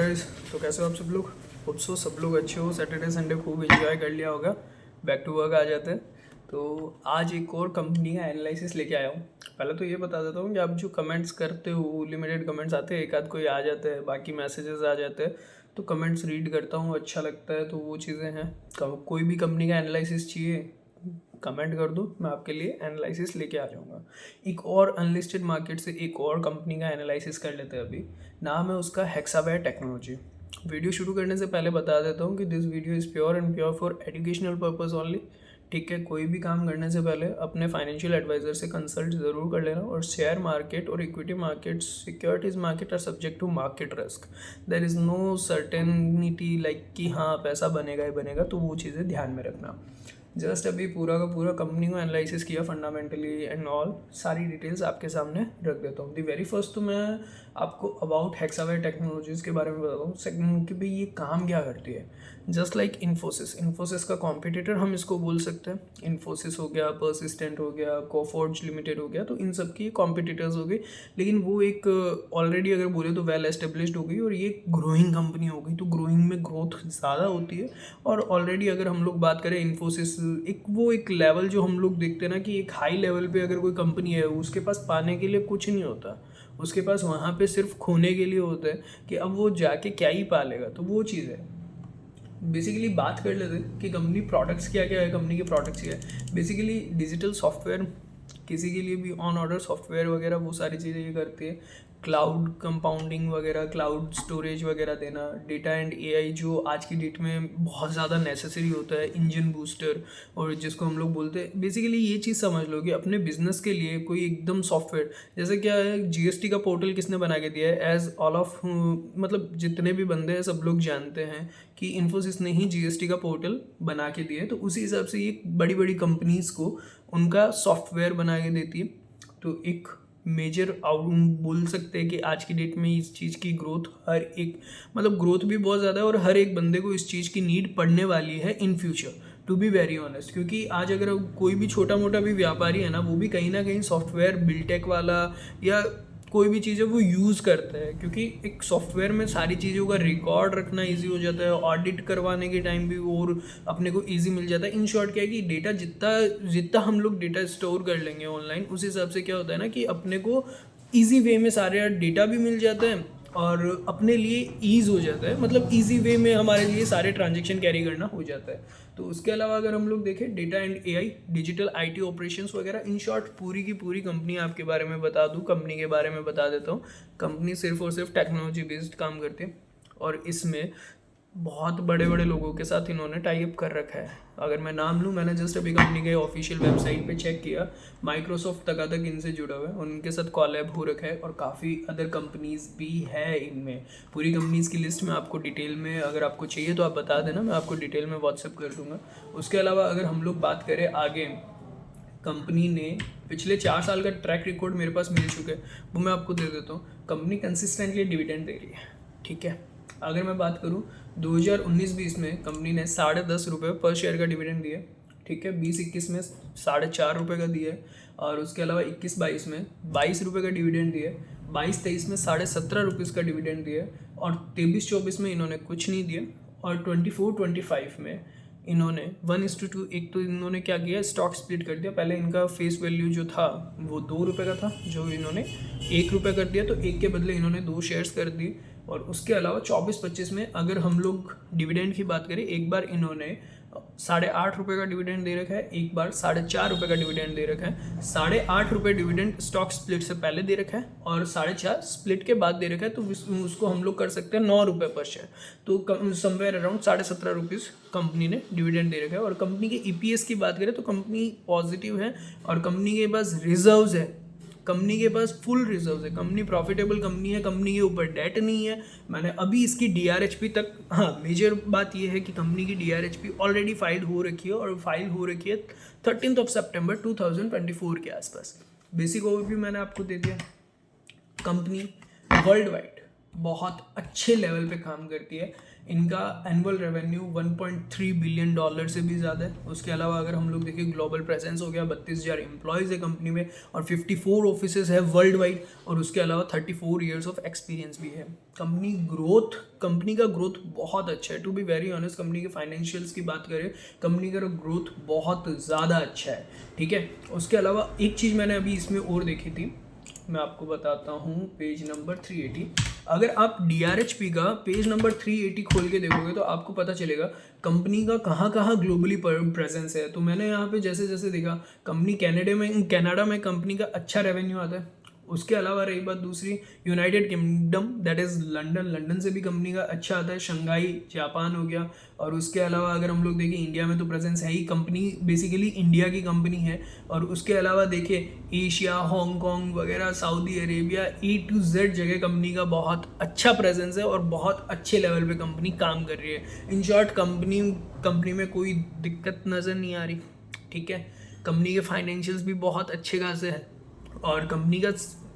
Guys, तो कैसे हो आप सब लोग। होप सो सब लोग अच्छे हो, सैटरडे संडे खूब एंजॉय कर लिया होगा, बैक टू वर्क आ जाते हैं। तो आज एक और कंपनी का एनालिसिस लेके आया हूँ। पहले तो ये बता देता हूँ कि आप जो कमेंट्स करते हो, लिमिटेड कमेंट्स आते हैं, एक आध कोई आ जाते हैं, बाकी मैसेजेस आ जाते हैं। तो कमेंट्स रीड करता हूँ, अच्छा लगता है, तो वो चीज़ें हैं। कोई भी कंपनी का एनालिसिस चाहिए कमेंट कर दो, मैं आपके लिए एनालिसिस लेके आ जाऊँगा। एक और अनलिस्टेड मार्केट से एक और कंपनी का एनालिसिस कर लेते हैं अभी। नाम है उसका हेक्सावेयर टेक्नोलॉजी। वीडियो शुरू करने से पहले बता देता हूँ कि this video is pure and pure for educational purpose only. ठीक है, कोई भी काम करने से पहले अपने फाइनेंशियल एडवाइजर से कंसल्ट ज़रूर कर लेना। और शेयर मार्केट और equity market, securities market are subject to market risk. There is no certainty like कि हाँ पैसा बनेगा ही बनेगा, तो वो चीज़ें ध्यान में रखना। जस्ट अभी पूरा का पूरा कंपनी को एनालिसिस किया फंडामेंटली एंड ऑल, सारी डिटेल्स आपके सामने रख देता हूँ। दी वेरी फर्स्ट तो मैं आपको अबाउट हेक्सावेयर टेक्नोलॉजीज़ के बारे में बताता हूँ। सेकंड कि भाई ये काम क्या करती है। जस्ट लाइक इन्फोसिस का कॉम्पिटिटर हम इसको बोल सकते हैं। इन्फोसिस हो गया, पर्सिस्टेंट हो गया, कोफोर्ज लिमिटेड हो गया, तो इन सब की कॉम्पिटिटर्स हो गई। लेकिन वो एक ऑलरेडी अगर बोले तो वेल एस्टेब्लिश्ड हो गई, और ये ग्रोइंग कंपनी हो गई। तो ग्रोइंग में ग्रोथ ज़्यादा होती है। और ऑलरेडी अगर हम लोग बात करें इन्फोसिस, एक लेवल जो हम लोग देखते हैं ना कि एक हाई लेवल पे अगर कोई कंपनी है, उसके पास पाने के लिए कुछ नहीं होता, उसके पास वहाँ पे सिर्फ खोने के लिए होता है कि अब वो जाके क्या ही पालेगा। तो वो चीज़ है। बेसिकली बात कर लेते हैं कि कंपनी प्रोडक्ट्स क्या क्या है। कंपनी के प्रोडक्ट्स क्या है, बेसिकली डिजिटल सॉफ्टवेयर, किसी के लिए भी ऑन ऑर्डर सॉफ्टवेयर वगैरह, वो सारी चीज़ें ये करती है। क्लाउड कंपाउंडिंग वगैरह, क्लाउड स्टोरेज वगैरह देना, डेटा एंड एआई जो आज की डेट में बहुत ज़्यादा नेसेसरी होता है, इंजन बूस्टर, और जिसको हम लोग बोलते हैं। बेसिकली ये चीज़ समझ लो कि अपने बिजनेस के लिए कोई एकदम सॉफ्टवेयर, जैसे क्या है, जीएसटी का पोर्टल किसने बना के दिया है, एज ऑल ऑफ मतलब जितने भी बंदे हैं सब लोग जानते हैं कि इन्फोसिस ने ही जीएसटी का पोर्टल बना के दिया है। तो उसी हिसाब से ये बड़ी बड़ी कंपनीज़ को उनका सॉफ्टवेयर बना के देती है। तो एक मेजर बोल सकते हैं कि आज की डेट में इस चीज़ की ग्रोथ हर एक, मतलब ग्रोथ भी बहुत ज़्यादा है, और हर एक बंदे को इस चीज़ की नीड पड़ने वाली है in future, to be very honest. क्योंकि आज अगर कोई भी छोटा मोटा भी व्यापारी है ना, वो भी कहीं ना कहीं सॉफ्टवेयर बिल्टेक वाला या कोई भी चीज़ है वो यूज़ करता है। क्योंकि एक सॉफ्टवेयर में सारी चीज़ों का रिकॉर्ड रखना इजी हो जाता है, ऑडिट करवाने के टाइम भी और अपने को इजी मिल जाता है। इन शॉर्ट क्या है कि डेटा जितना जितना हम लोग डेटा स्टोर कर लेंगे ऑनलाइन, उस हिसाब से क्या होता है ना कि अपने को ईजी वे में सारे डेटा भी मिल जाता है, और अपने लिए ईज हो जाता है, मतलब ईजी वे में हमारे लिए सारे ट्रांजेक्शन कैरी करना हो जाता है। तो उसके अलावा अगर हम लोग देखें data and AI, digital IT operations वगैरह, इन शॉर्ट पूरी की पूरी कंपनी आपके बारे में बता दूं, कंपनी के बारे में बता देता हूँ। कंपनी सिर्फ और सिर्फ टेक्नोलॉजी बेस्ड काम करती है, और इसमें बहुत बड़े बड़े लोगों के साथ इन्होंने टाई अप कर रखा है। अगर मैं नाम लूँ, मैंने जस्ट अभी कंपनी के ऑफिशियल वेबसाइट पे चेक किया, माइक्रोसॉफ्ट तक इनसे जुड़ा हुआ है, उनके साथ कॉलैब हो रखा है, और काफ़ी अदर कंपनीज़ भी है इनमें। पूरी कंपनीज़ की लिस्ट में आपको डिटेल में अगर आपको चाहिए तो आप बता देना, मैं आपको डिटेल में व्हाट्सअप कर दूँगा। उसके अलावा अगर हम लोग बात करें आगे, कंपनी ने पिछले 4 साल का ट्रैक रिकॉर्ड मेरे पास मिल चुका है, वो मैं आपको दे देता हूँ। कंपनी कंसिस्टेंटली डिविडेंड दे रही है। ठीक है, अगर मैं बात करूँ 2019-20 में कंपनी ने 10.5 रुपये पर शेयर का डिविडेंड दिया। ठीक है, 20-21 में 4.5 रुपये का दिया है, और उसके अलावा 21-22 में 22 रुपये का डिविडेंड दिया है, 22-23 में 17.5 रुपीज़ का डिविडेंड दिया है, और 23-24 में इन्होंने कुछ नहीं दिया, और 24-25 में इन्होंने 1:2, एक तो इन्होंने क्या किया, स्टॉक स्प्लिट कर दिया। पहले इनका फेस वैल्यू जो था वो 2 रुपये का था, जो इन्होंने 1 रुपये कर दिया, तो 1 के बदले इन्होंने 2 शेयर्स कर दिए। और उसके अलावा 24-25 में अगर हम लोग डिविडेंड की बात करें, एक बार इन्होंने 8.5 रुपये का डिविडेंड दे रखा है, एक बार 4.5 रुपये का डिविडेंड दे रखा है। 8.5 रुपये डिविडेंड स्टॉक स्प्लिट से पहले दे रखा है, और 4.5 स्प्लिट के बाद दे रखा है। तो उसको हम लोग कर सकते हैं 9 रुपये पर शेयर। तो समवेयर अराउंड 17.5 रुपीज़ कंपनी ने डिविडेंड दे रखा है। और कंपनी के ईपीएस की बात करें तो कंपनी पॉजिटिव है, और कंपनी के पास रिजर्व्स है, कंपनी के पास फुल रिजर्व्स है, कंपनी प्रॉफिटेबल कंपनी है, कंपनी के ऊपर डेट नहीं है। मैंने अभी इसकी डीआरएचपी तक, हाँ मेजर बात यह है कि कंपनी की डीआरएचपी ऑलरेडी फाइल हो रखी है, और फाइल हो रखी है 13 सितंबर 2024 के आसपास। बेसिक ओवरव्यू मैंने आपको दे दिया। कंपनी वर्ल्ड वाइड बहुत अच्छे लेवल पे काम करती है। इनका एनुअल रेवेन्यू 1.3 बिलियन डॉलर से भी ज़्यादा है। उसके अलावा अगर हम लोग देखें ग्लोबल प्रेजेंस हो गया, 32,000 एम्प्लॉयज़ है कंपनी में और 54 ऑफिसेज है वर्ल्ड वाइड, और उसके अलावा 34 ईयर्स ऑफ एक्सपीरियंस भी है। कंपनी का ग्रोथ बहुत अच्छा है। To be very honest, company के फाइनेंशियल्स की बात करें, कंपनी का ग्रोथ बहुत ज़्यादा अच्छा है, ठीक है। उसके अलावा एक चीज़ मैंने अभी इसमें और देखी थी, मैं आपको बताता हूँ, पेज नंबर 380। अगर आप DRHP का पेज नंबर 380 खोल के देखोगे तो आपको पता चलेगा कंपनी का कहाँ कहाँ ग्लोबली प्रेजेंस है। तो मैंने यहाँ पे जैसे जैसे देखा, कंपनी कनाडा में कंपनी का अच्छा रेवेन्यू आता है। उसके अलावा रही बात दूसरी, United kingdom that is London से भी कंपनी का अच्छा आता है। शंघाई जापान हो गया। और उसके अलावा अगर हम लोग देखें इंडिया में तो प्रेजेंस है ही, कंपनी बेसिकली इंडिया की कंपनी है। और उसके अलावा देखें एशिया, हांगकांग वगैरह, Saudi Arabia, A to Z जगह कंपनी का बहुत अच्छा प्रेजेंस है और बहुत अच्छे लेवल पे कंपनी काम कर रही है। इन शॉर्ट कंपनी में कोई दिक्कत नज़र नहीं आ रही, ठीक है। कंपनी के फाइनेंशियल्स भी बहुत अच्छे खासे हैं और कंपनी का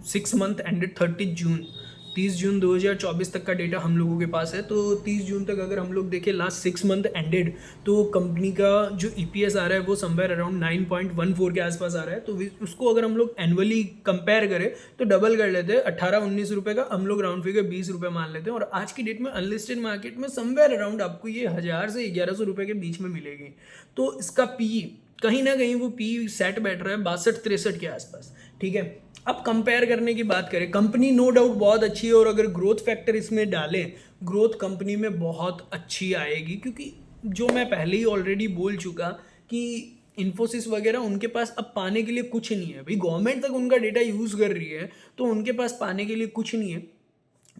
6 मंथ एंडेड 30 जून 2024 तक का डेटा हम लोगों के पास है। तो 30 जून तक अगर हम लोग देखें लास्ट 6 मंथ एंडेड, तो कंपनी का जो EPS आ रहा है वो समवेयर अराउंड 9.14 के आसपास आ रहा है। तो उसको अगर हम लोग एनुअली कंपेयर करें तो डबल कर लेते हैं, 18-19 रुपये का हम लोग राउंड फिगर 20 रुपये मान लेते हैं। और आज की डेट में अनलिस्टेड मार्केट में समवेयर अराउंड आपको ये 1000 से 1100 रुपये के बीच में मिलेगी। तो इसका PE कहीं ना कहीं वो PE सेट बैठ रहा है 62-63 के आसपास, ठीक है। अब कंपेयर करने की बात करें, कंपनी नो डाउट बहुत अच्छी है और अगर ग्रोथ फैक्टर इसमें डालें, ग्रोथ कंपनी में बहुत अच्छी आएगी। क्योंकि जो मैं पहले ही ऑलरेडी बोल चुका कि इन्फोसिस वगैरह उनके पास अब पाने के लिए कुछ नहीं है भाई। गवर्नमेंट तक उनका डेटा यूज़ कर रही है तो उनके पास पाने के लिए कुछ नहीं है,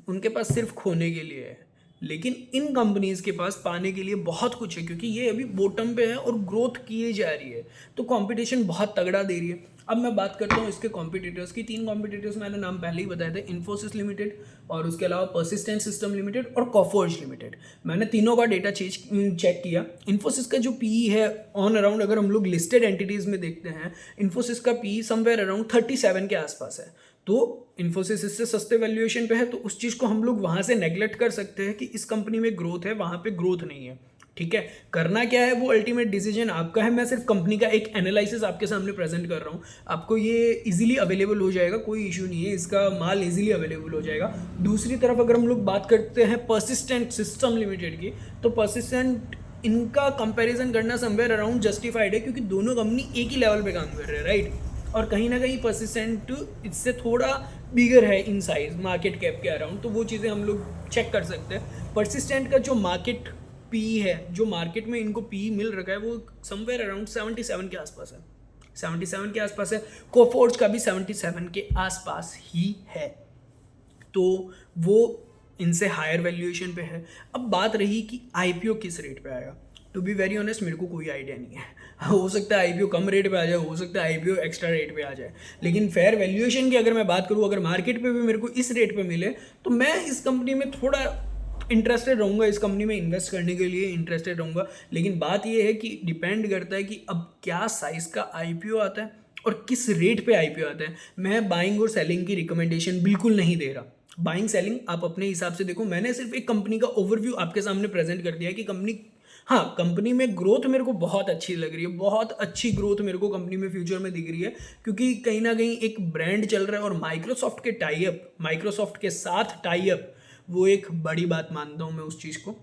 उनके पास सिर्फ खोने के लिए है। लेकिन इन कंपनीज के पास पाने के लिए बहुत कुछ है, क्योंकि ये अभी बॉटम पे है और ग्रोथ किए जा रही है। तो कंपटीशन बहुत तगड़ा दे रही है। अब मैं बात करता हूँ इसके कॉम्पिटिटर्स की। 3 कॉम्पिटिटर्स मैंने नाम पहले ही बताए थे, इन्फोसिस लिमिटेड और उसके अलावा पर्सिस्टेंट सिस्टम लिमिटेड और कॉफोर्ज लिमिटेड। मैंने तीनों का डेटा चेक किया। इन्फोसिस का जो PE है ऑन अराउंड, अगर हम लोग लिस्टेड एंटिटीज़ में देखते हैं, इन्फोसिस का PE समवेयर अराउंड 37 के आसपास है। तो इन्फोसिस इससे सस्ते वैल्यूएशन पे है, तो उस चीज़ को हम लोग वहाँ से नेगलेक्ट कर सकते हैं कि इस कंपनी में ग्रोथ है, वहाँ पे ग्रोथ नहीं है, ठीक है। करना क्या है वो अल्टीमेट डिसीजन आपका है। मैं सिर्फ कंपनी का एक एनालिसिस आपके सामने प्रेजेंट कर रहा हूँ। आपको ये इजीली अवेलेबल हो जाएगा, कोई इशू नहीं है, इसका माल इजीली अवेलेबल हो जाएगा। दूसरी तरफ अगर हम लोग बात करते हैं पर्सिस्टेंट सिस्टम लिमिटेड की, तो पर्सिस्टेंट इनका कंपैरिजन करना समवेयर अराउंड जस्टिफाइड है, क्योंकि दोनों कंपनी एक ही लेवल पे काम कर रहे हैं, राइट। और कहीं ना कहीं पर्सिस्टेंट इससे थोड़ा बिगर है इन साइज मार्केट कैप के अराउंड, तो वो चीज़ें हम लोग चेक कर सकते हैं। पर्सिस्टेंट का जो मार्केट PE है, जो मार्केट में इनको PE मिल रखा है, वो समवेयर अराउंड 77 के आसपास है, 77 के आसपास है। कोफोर्ज का भी 77 के आसपास ही है, तो वो इनसे हायर वैल्यूएशन पे है। अब बात रही कि IPO किस रेट पे आएगा। टू बी वेरी ऑनेस्ट, मेरे को कोई आइडिया नहीं है। हो सकता है IPO कम रेट पे आ जाए, हो सकता है IPO एक्स्ट्रा रेट पे आ जाए, लेकिन फेयर वैल्यूएशन की अगर मैं बात करूँ, अगर मार्केट पे भी मेरे को इस रेट पे मिले तो मैं इस कंपनी में थोड़ा इंटरेस्टेड रहूँगा, इस कंपनी में इन्वेस्ट करने के लिए इंटरेस्टेड रहूँगा। लेकिन बात ये है कि डिपेंड करता है कि अब क्या साइज़ का IPO आता है और किस रेट पे IPO आता है। मैं बाइंग और सेलिंग की रिकमेंडेशन बिल्कुल नहीं दे रहा। बाइंग सेलिंग आप अपने हिसाब से देखो। मैंने सिर्फ एक कंपनी का ओवरव्यू आपके सामने प्रेजेंट कर दिया है कि कंपनी में ग्रोथ मेरे को बहुत अच्छी लग रही है, बहुत अच्छी ग्रोथ मेरे को कंपनी में फ्यूचर में दिख रही है, क्योंकि कहीं ना कहीं एक ब्रांड चल रहा है और माइक्रोसॉफ्ट के साथ टाई अप वो एक बड़ी बात मानता हूँ मैं उस चीज़ को।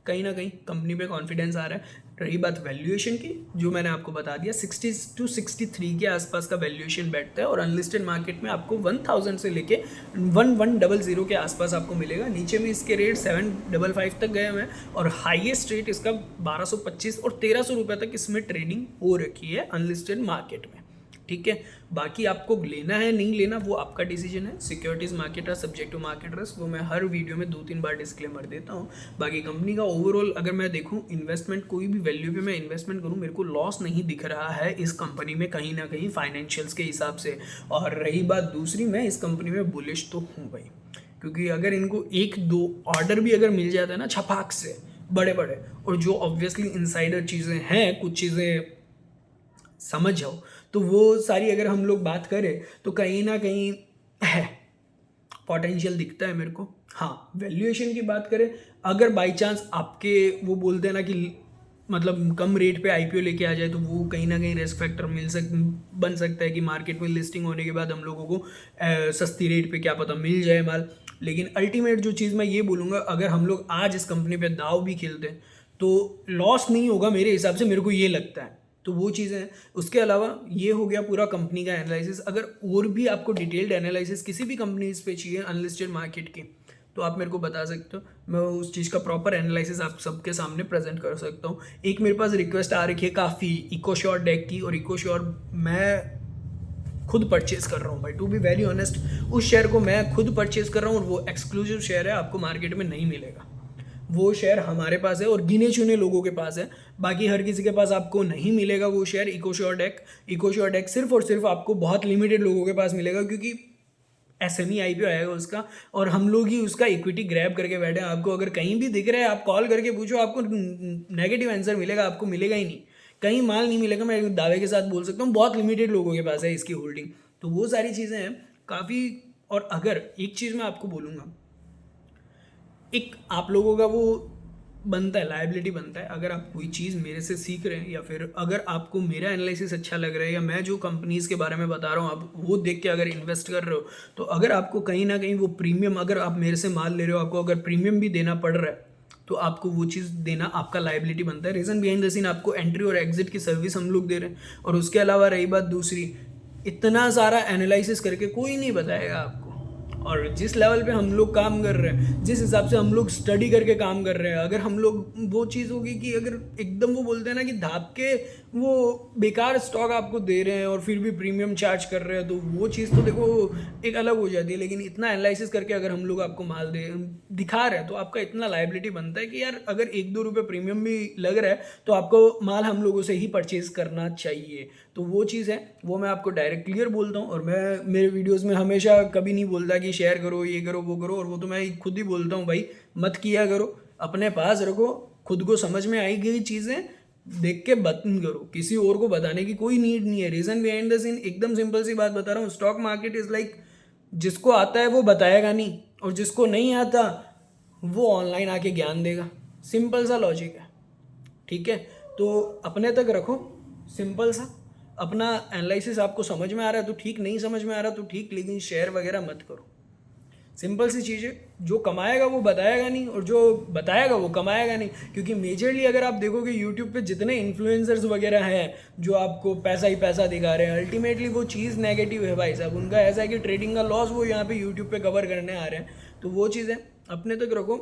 कहीं ना कहीं कंपनी पे कॉन्फिडेंस आ रहा है। रही बात वैल्यूएशन की, जो मैंने आपको बता दिया, 60 to 63 के आसपास का वैल्यूएशन बैठता है और अनलिस्टेड मार्केट में आपको 1000 से लेके 1100 के आसपास आपको मिलेगा। नीचे में इसके रेट 755 तक गए हुए हैं और हाईएस्ट रेट इसका 1225 और 1300 रुपये तक इसमें ट्रेडिंग हो रखी है अनलिस्टेड मार्केट में, ठीक है। बाकी आपको लेना है नहीं लेना वो आपका डिसीजन है। सिक्योरिटीज़ मार्केट है सब्जेक्ट टू मार्केट रिस्क, वो मैं हर वीडियो में 2-3 बार डिस्क्लेमर देता हूँ। बाकी कंपनी का ओवरऑल अगर मैं देखूँ इन्वेस्टमेंट, कोई भी वैल्यू पे मैं इन्वेस्टमेंट करूँ, मेरे को लॉस नहीं दिख रहा है इस कंपनी में कहीं ना कहीं फाइनेंशियल्स के हिसाब से। और रही बात दूसरी, मैं इस कंपनी में बुलिश तो हूँ भाई, क्योंकि अगर इनको 1-2 ऑर्डर भी अगर मिल जाता है ना छपाक से बड़े बड़े, और जो ऑब्वियसली इनसाइडर चीज़ें हैं, कुछ चीज़ें समझ जाओ, तो वो सारी अगर हम लोग बात करें तो कहीं ना कहीं है पोटेंशियल दिखता है मेरे को। हाँ, वैल्यूएशन की बात करें, अगर बाई चांस आपके वो बोलते हैं ना कि मतलब कम रेट पे आईपीओ लेके आ जाए, तो वो कहीं ना कहीं रिस्क फैक्टर बन सकता है कि मार्केट में लिस्टिंग होने के बाद हम लोगों को सस्ती रेट पे क्या पता मिल जाए माल। लेकिन अल्टीमेट जो चीज़ मैं ये बोलूँगा, अगर हम लोग आज इस कंपनी पे दाव भी खेलते हैं तो लॉस नहीं होगा मेरे हिसाब से, मेरे को ये लगता है। तो वो चीज़ें हैं। उसके अलावा ये हो गया पूरा कंपनी का एनालिसिस। अगर और भी आपको डिटेल्ड एनालिसिस किसी भी कंपनीज पे चाहिए अनलिस्टेड मार्केट की, तो आप मेरे को बता सकते हो, मैं उस चीज़ का प्रॉपर एनालिसिस आप सबके सामने प्रेजेंट कर सकता हूँ। एक मेरे पास रिक्वेस्ट आ रही है काफ़ी इकोश्योर डेक की, और इकोश्योर मैं खुद परचेज कर रहा हूँ भाई, टू बी वेरी ऑनेस्ट। उस शेयर को मैं खुद परचेज कर रहा हूँ, और वो एक्सक्लूसिव शेयर है, आपको मार्केट में नहीं मिलेगा। वो शेयर हमारे पास है और गिने चुने लोगों के पास है, बाकी हर किसी के पास आपको नहीं मिलेगा वो शेयर। इकोश्योर डेक सिर्फ और सिर्फ आपको बहुत लिमिटेड लोगों के पास मिलेगा, क्योंकि एसएमई आईपीओ आएगा उसका, और हम लोग ही उसका इक्विटी ग्रैब करके बैठे हैं। आपको अगर कहीं भी दिख रहा है, आप कॉल करके पूछो, आपको नेगेटिव आंसर मिलेगा, आपको मिलेगा ही नहीं, कहीं माल नहीं मिलेगा। मैं दावे के साथ बोल सकता हूँ, बहुत लिमिटेड लोगों के पास है इसकी होल्डिंग। तो वो सारी चीज़ें हैं काफ़ी। और अगर एक चीज़ मैं आपको बोलूँगा, एक आप लोगों का वो बनता है, लायबिलिटी बनता है, अगर आप कोई चीज़ मेरे से सीख रहे हैं, या फिर अगर आपको मेरा एनालिसिस अच्छा लग रहा है, या मैं जो कंपनीज़ के बारे में बता रहा हूँ आप वो देख के अगर इन्वेस्ट कर रहे हो, तो अगर आपको कहीं ना कहीं वो प्रीमियम, अगर आप मेरे से माल ले रहे हो, आपको अगर प्रीमियम भी देना पड़ रहा है, तो आपको वो चीज़ देना आपका लायबिलिटी बनता है। रीज़न बिहाइंड द सीन आपको एंट्री और एग्जिट की सर्विस हम लोग दे रहे हैं। और उसके अलावा रही बात दूसरी, इतना सारा एनालिसिस करके कोई नहीं बताएगा आपको। और जिस लेवल पे हम लोग काम कर रहे हैं, जिस हिसाब से हम लोग स्टडी करके काम कर रहे हैं, अगर हम लोग वो चीज़ होगी कि अगर एकदम वो बोलते हैं ना कि धाप के वो बेकार स्टॉक आपको दे रहे हैं और फिर भी प्रीमियम चार्ज कर रहे हैं, तो वो चीज़ तो देखो एक अलग हो जाती है। लेकिन इतना एनालिसिस करके अगर हम लोग आपको माल दिखा रहे हैं, तो आपका इतना लायबिलिटी बनता है कि यार अगर 1-2 रुपये प्रीमियम भी लग रहा है, तो आपको माल हम लोगों से ही परचेज करना चाहिए। तो वो चीज़ है, वो मैं आपको डायरेक्ट क्लियर बोलता हूँ। और मैं मेरे वीडियोस में हमेशा कभी नहीं बोलता कि शेयर करो, ये करो, वो करो, और वो तो मैं खुद ही बोलता हूँ भाई मत किया करो, अपने पास रखो, खुद को समझ में आई गई चीज़ें देख के बंद करो, किसी और को बताने की कोई नीड नहीं है। रीज़न बिहाइंड द सीन एकदम सिंपल सी बात बता रहा हूँ, स्टॉक मार्केट इज़ लाइक, जिसको आता है वो बताएगा नहीं, और जिसको नहीं आता वो ऑनलाइन आके ज्ञान देगा। सिंपल सा लॉजिक है, ठीक है। तो अपने तक रखो, सिंपल सा। अपना एनालिसिस आपको समझ में आ रहा है तो ठीक, नहीं समझ में आ रहा तो ठीक, लेकिन शेयर वगैरह मत करो। सिंपल सी चीज़ है, जो कमाएगा वो बताएगा नहीं, और जो बताएगा वो कमाएगा नहीं। क्योंकि मेजरली अगर आप देखोगे यूट्यूब पे जितने इन्फ्लुएंसर्स वगैरह हैं जो आपको पैसा ही पैसा दिखा रहे हैं, अल्टीमेटली वो चीज़ नेगेटिव है भाई साहब। उनका ऐसा है कि ट्रेडिंग का लॉस वो यहाँ पे यूट्यूब पे कवर करने आ रहे हैं। तो वो चीज़ है, अपने तक रखो।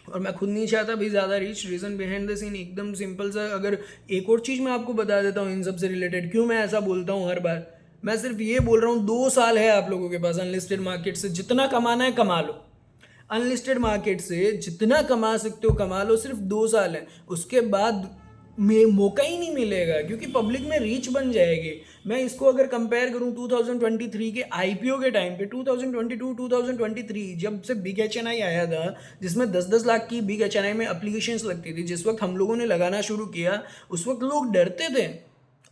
और मैं खुद नहीं चाहता भी ज़्यादा reach. Reason behind the scene एकदम सिंपल सा। अगर एक और चीज़ मैं आपको बता देता हूँ इन सब से रिलेटेड, क्यों मैं ऐसा बोलता हूँ हर बार, मैं सिर्फ ये बोल रहा हूँ 2 साल है आप लोगों के पास अनलिस्टेड मार्केट से जितना कमाना है कमा लो। अनलिस्टेड मार्केट से जितना कमा सकते हो कमा लो, सिर्फ 2 साल है। उसके बाद में मौका ही नहीं मिलेगा, क्योंकि पब्लिक में रीच बन जाएगी। मैं इसको अगर कंपेयर करूं 2023 के आईपीओ के टाइम पे, 2022-2023 जब से बिग एचएनआई आया था, जिसमें 10-10 लाख की बिग एचएनआई में एप्लीकेशंस लगती थी, जिस वक्त हम लोगों ने लगाना शुरू किया उस वक्त लोग डरते थे,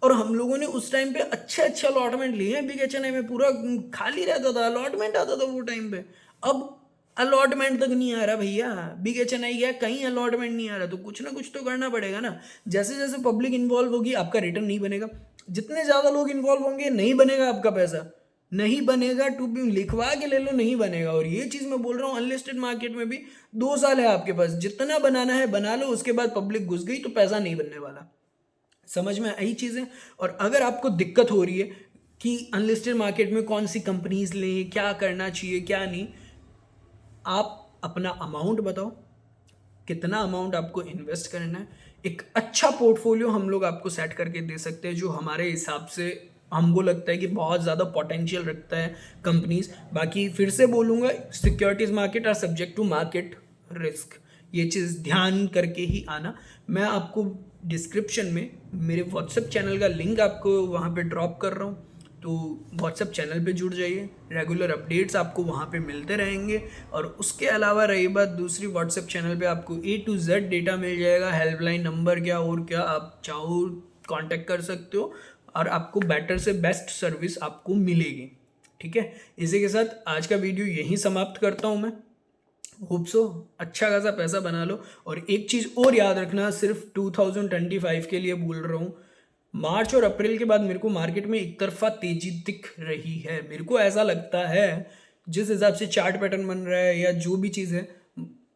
और हम लोगों ने उस टाइम पे अच्छे अलॉटमेंट लिए हैं। बिग एचएनआई में पूरा खाली रहता था, अलॉटमेंट आता था वो टाइम पे। अब अलॉटमेंट तक नहीं आ रहा भैया, बिग एचएनआई गया कहीं अलॉटमेंट नहीं आ रहा, तो कुछ ना कुछ तो करना पड़ेगा ना। जैसे जैसे पब्लिक इन्वॉल्व होगी आपका रिटर्न नहीं बनेगा, जितने ज़्यादा लोग इन्वॉल्व होंगे नहीं बनेगा आपका पैसा, नहीं बनेगा। टू बी लिखवा के ले लो, नहीं बनेगा। और ये चीज़ मैं बोल रहा हूँ अनलिस्टेड मार्केट में भी 2 साल है आपके पास, जितना बनाना है बना लो, उसके बाद पब्लिक घुस गई तो पैसा नहीं बनने वाला। समझ में आई चीज़ें। और अगर आपको दिक्कत हो रही है कि अनलिस्टेड मार्केट में कौन सी कंपनीज लें, क्या करना चाहिए क्या नहीं, आप अपना अमाउंट बताओ, कितना अमाउंट आपको इन्वेस्ट करना है। एक अच्छा पोर्टफोलियो हम लोग आपको सेट करके दे सकते हैं, जो हमारे हिसाब से हमको लगता है कि बहुत ज़्यादा पोटेंशियल रखता है कंपनीज। बाकी फिर से बोलूँगा, securities market are subject to market risk, ये चीज़ ध्यान करके ही आना। मैं आपको डिस्क्रिप्शन में मेरे व्हाट्सएप चैनल का लिंक आपको वहाँ पे ड्रॉप कर रहा हूँ, तो व्हाट्सएप चैनल पे जुड़ जाइए, रेगुलर अपडेट्स आपको वहाँ पे मिलते रहेंगे। और उसके अलावा रही बात दूसरी, व्हाट्सएप चैनल पे आपको A to Z डेटा मिल जाएगा, हेल्पलाइन नंबर क्या और क्या आप चाहो कांटेक्ट कर सकते हो, और आपको बेटर से बेस्ट सर्विस आपको मिलेगी। ठीक है, इसी के साथ आज का वीडियो यहीं समाप्त करता हूँ मैं। होप सो अच्छा खासा पैसा बना लो। और एक चीज़ और याद रखना, सिर्फ 2025 के लिए बोल रहा हूँ, मार्च और अप्रैल के बाद मेरे को मार्केट में एक तरफा तेजी दिख रही है। मेरे को ऐसा लगता है जिस हिसाब से चार्ट पैटर्न बन रहा है या जो भी चीज़ है,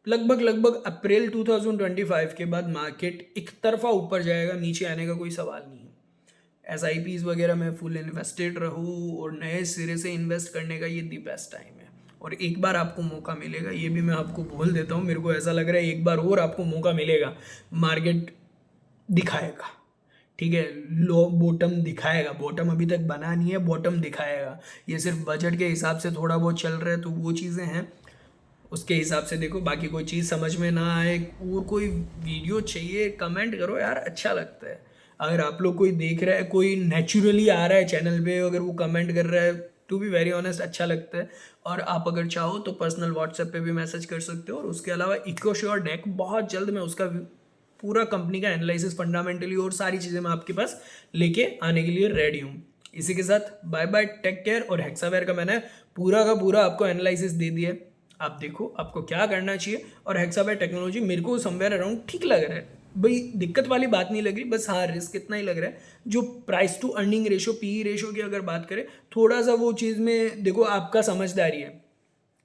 लगभग अप्रैल 2025 के बाद मार्केट एक तरफा ऊपर जाएगा, नीचे आने का कोई सवाल नहीं है। SIPs वगैरह में फुल इन्वेस्टेड रहूँ और नए सिरे से इन्वेस्ट करने का ये दी बेस्ट टाइम है। और एक बार आपको मौका मिलेगा, ये भी मैं आपको बोल देता हूँ, मेरे को ऐसा लग रहा है एक बार और आपको मौका मिलेगा, मार्केट दिखाएगा, ठीक है, लो बॉटम दिखाएगा। बॉटम अभी तक बना नहीं है, बॉटम दिखाएगा। ये सिर्फ बजट के हिसाब से थोड़ा बहुत चल रहा है, तो वो चीज़ें हैं, उसके हिसाब से देखो। बाकी कोई चीज़ समझ में ना आए और कोई वीडियो चाहिए, कमेंट करो यार, अच्छा लगता है। अगर आप लोग कोई देख रहा है, कोई नेचुरली आ रहा है चैनल पे, अगर वो कमेंट कर रहा है, टू बी वेरी ऑनेस्ट अच्छा लगता है। और आप अगर चाहो तो पर्सनल व्हाट्सएप पे भी मैसेज कर सकते हो। और उसके अलावा इकोश्योर डेक बहुत जल्द मैं उसका पूरा कंपनी का एनालिसिस फंडामेंटली और सारी चीज़ें मैं आपके पास लेके आने के लिए रेडी हूँ। इसी के साथ बाय बाय, टेक केयर। और हेक्सावेयर का मैंने पूरा का पूरा आपको एनालिसिस दे दिया है, आप देखो आपको क्या करना चाहिए। और हेक्सावेयर टेक्नोलॉजी मेरे को समवेयर अराउंड ठीक लग रहा है भाई, दिक्कत वाली बात नहीं लग रही, बस हाँ रिस्क इतना ही लग रहा है। जो price to earning ratio, PE ratio की अगर बात करें, थोड़ा सा वो चीज़ में देखो आपका समझदारी है।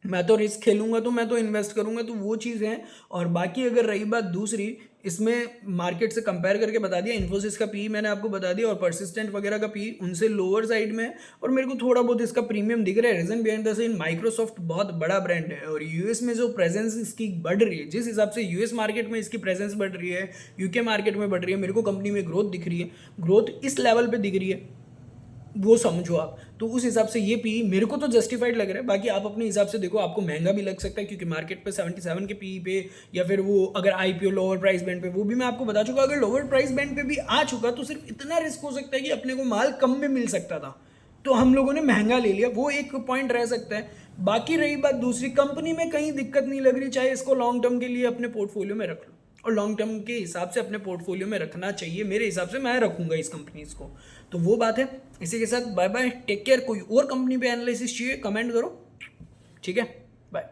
मैं तो रिस्क खेलूंगा तो मैं तो इन्वेस्ट करूंगा, तो वो चीज़ है। और बाकी अगर रही बात दूसरी, इसमें मार्केट से कंपेयर करके बता दिया, इन्फोसिस का पी मैंने आपको बता दिया, और परसिस्टेंट वगैरह का पी उनसे लोअर साइड में है। और मेरे को थोड़ा बहुत इसका प्रीमियम दिख रहा है। Reason behind the scene, Microsoft बहुत बड़ा ब्रांड है और यूएस में जो प्रेजेंस इसकी बढ़ रही है, जिस हिसाब से यूएस मार्केट में इसकी प्रेजेंस बढ़ रही है, यूके मार्केट में बढ़ रही है, मेरे को कंपनी में ग्रोथ दिख रही है, ग्रोथ इस लेवल पर दिख रही है, वो समझो आप। तो उस हिसाब से ये पी मेरे को तो जस्टिफाइड लग रहा है। बाकी आप अपने हिसाब से देखो, आपको महंगा भी लग सकता है, क्योंकि मार्केट पे 77 के पी पे, या फिर वो अगर IPO लोअर प्राइस बैंड पे, वो भी मैं आपको बता चुका। अगर लोअर प्राइस बैंड पे भी आ चुका तो सिर्फ इतना रिस्क हो सकता है कि अपने को माल कम में मिल सकता था, तो हम लोगों ने महंगा ले लिया, वो एक पॉइंट रह सकता है। बाकी रही बात दूसरी, कंपनी में कहीं दिक्कत नहीं लग रही, चाहे इसको लॉन्ग टर्म के लिए अपने पोर्टफोलियो में रख लो, और लॉन्ग टर्म के हिसाब से अपने पोर्टफोलियो में रखना चाहिए। मेरे हिसाब से मैं रखूंगा इस कंपनीज को, तो वो बात है। इसी के साथ बाय बाय, टेक केयर। कोई और कंपनी पे एनालिसिस चाहिए कमेंट करो, ठीक है, बाय।